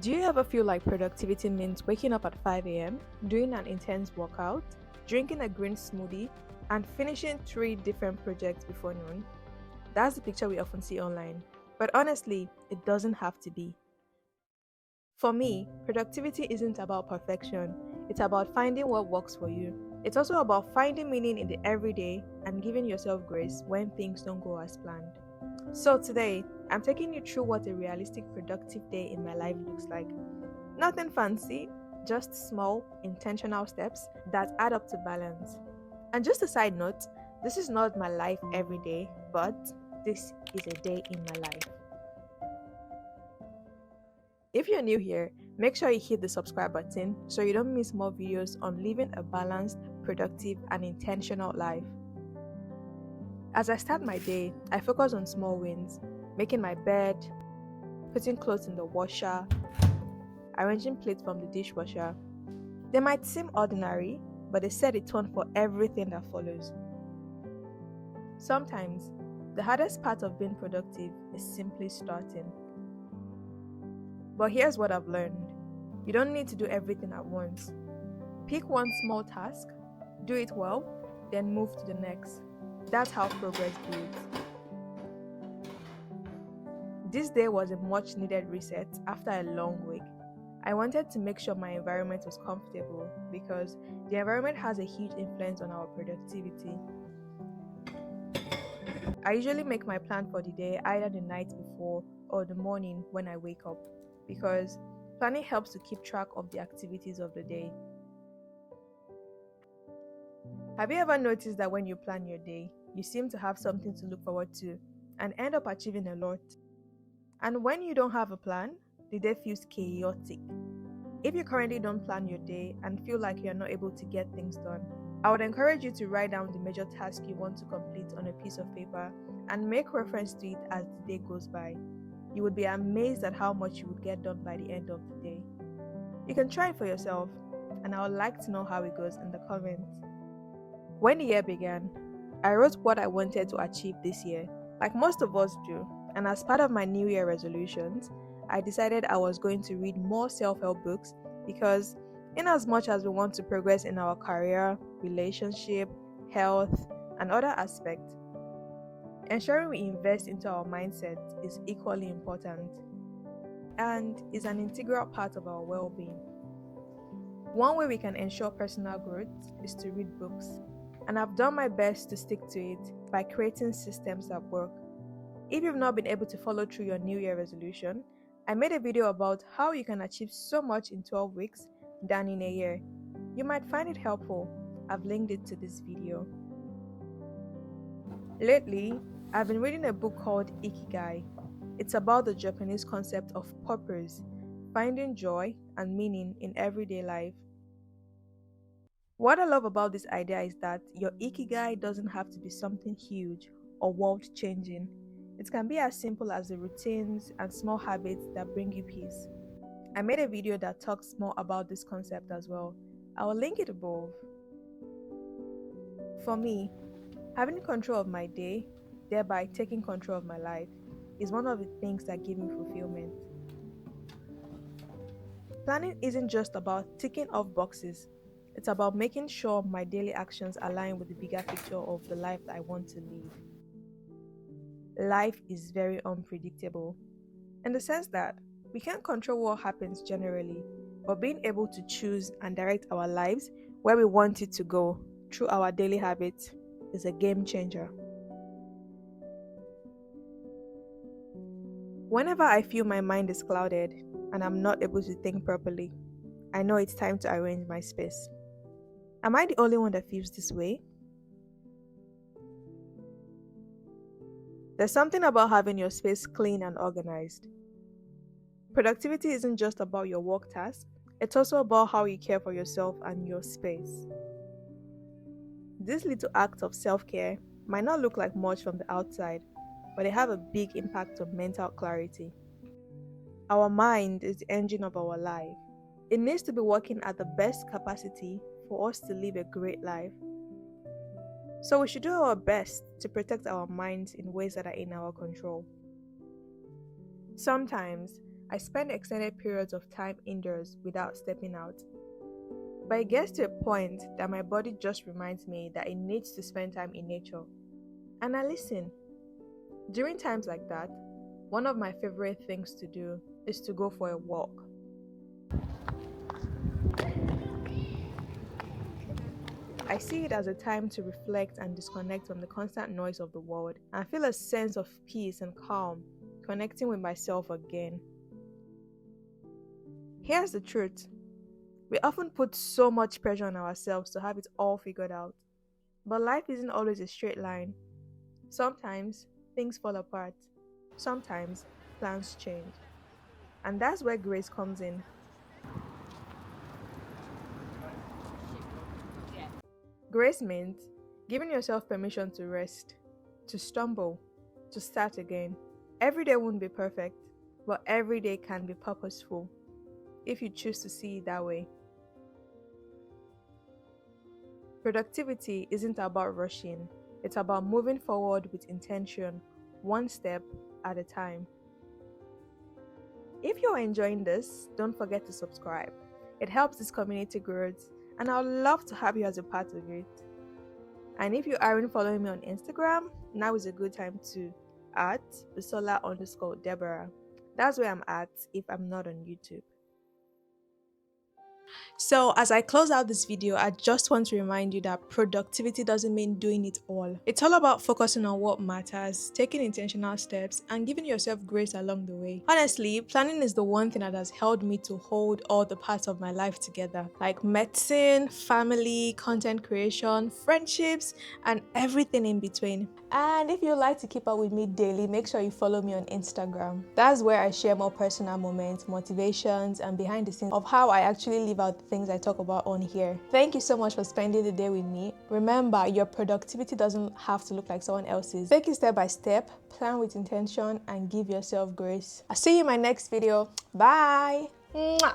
Do you ever feel like productivity means waking up at 5 a.m., doing an intense workout, drinking a green smoothie, and finishing 3 different projects before noon? That's the picture we often see online. But honestly, it doesn't have to be. For me, productivity isn't about perfection, it's about finding what works for you. It's also about finding meaning in the everyday and giving yourself grace when things don't go as planned. So today, I'm taking you through what a realistic productive day in my life looks like. Nothing fancy, just small, intentional steps that add up to balance. And just a side note, this is not my life every day, but this is a day in my life. If you're new here, make sure you hit the subscribe button so you don't miss more videos on living a balanced, productive, and intentional life. As I start my day, I focus on small wins, making my bed, putting clothes in the washer, arranging plates from the dishwasher. They might seem ordinary, but they set a tone for everything that follows. Sometimes, the hardest part of being productive is simply starting. But here's what I've learned. You don't need to do everything at once. Pick one small task, do it well, then move to the next. That's how progress builds. This day was a much needed reset after a long week. I wanted to make sure my environment was comfortable because the environment has a huge influence on our productivity. I usually make my plan for the day either the night before or the morning when I wake up because planning helps to keep track of the activities of the day. Have you ever noticed that when you plan your day, you seem to have something to look forward to and end up achieving a lot? And when you don't have a plan, the day feels chaotic. If you currently don't plan your day and feel like you're not able to get things done, I would encourage you to write down the major tasks you want to complete on a piece of paper and make reference to it as the day goes by. You would be amazed at how much you would get done by the end of the day. You can try it for yourself, and I would like to know how it goes in the comments. When the year began, I wrote what I wanted to achieve this year, like most of us do, and as part of my New Year resolutions, I decided I was going to read more self-help books because in as much as we want to progress in our career, relationship, health, and other aspects, ensuring we invest into our mindset is equally important and is an integral part of our well-being. One way we can ensure personal growth is to read books, and I've done my best to stick to it by creating systems that work. If you've not been able to follow through your New Year resolution, I made a video about how you can achieve so much in 12 weeks than in a year. You might find it helpful. I've linked it to this video. Lately, I've been reading a book called Ikigai. It's about the Japanese concept of purpose, finding joy and meaning in everyday life. What I love about this idea is that your Ikigai doesn't have to be something huge or world-changing. It can be as simple as the routines and small habits that bring you peace. I made a video that talks more about this concept as well. I will link it above. For me, having control of my day, thereby taking control of my life, is one of the things that give me fulfillment. Planning isn't just about ticking off boxes. It's about making sure my daily actions align with the bigger picture of the life that I want to live. Life is very unpredictable in the sense that we can't control what happens generally, but being able to choose and direct our lives where we want it to go through our daily habits is a game changer. Whenever I feel my mind is clouded and I'm not able to think properly, I know it's time to arrange my space. Am I the only one that feels this way? There's something about having your space clean and organized. Productivity isn't just about your work task, it's also about how you care for yourself and your space. These little acts of self-care might not look like much from the outside, but they have a big impact on mental clarity. Our mind is the engine of our life. It needs to be working at the best capacity for us to live a great life. So we should do our best to protect our minds in ways that are in our control. Sometimes, I spend extended periods of time indoors without stepping out. But it gets to a point that my body just reminds me that it needs to spend time in nature. And I listen. During times like that, one of my favorite things to do is to go for a walk. I see it as a time to reflect and disconnect from the constant noise of the world and feel a sense of peace and calm, connecting with myself again. Here's the truth. We often put so much pressure on ourselves to have it all figured out. But life isn't always a straight line. Sometimes things fall apart. Sometimes plans change. And that's where grace comes in. Grace means giving yourself permission to rest, to stumble, to start again. Every day won't be perfect, but every day can be purposeful if you choose to see it that way. Productivity isn't about rushing, it's about moving forward with intention, one step at a time. If you're enjoying this, don't forget to subscribe. It helps this community grow, and I'd love to have you as a part of it. And if you aren't following me on Instagram, now is a good time to at Busola_Deborah. That's where I'm at if I'm not on YouTube. So as I close out this video, I just want to remind you that productivity doesn't mean doing it all. It's all about focusing on what matters, taking intentional steps, and giving yourself grace along the way. Honestly, planning is the one thing that has helped me to hold all the parts of my life together, like medicine, family, content creation, friendships, and everything in between. And if you'd like to keep up with me daily, make sure you follow me on Instagram. That's where I share more personal moments, motivations, and behind the scenes of how I actually live out the things I talk about on here. Thank you so much for spending the day with me. Remember, your productivity doesn't have to look like someone else's. Take it step by step, plan with intention, and give yourself grace. I'll see you in my next video. Bye! Mwah!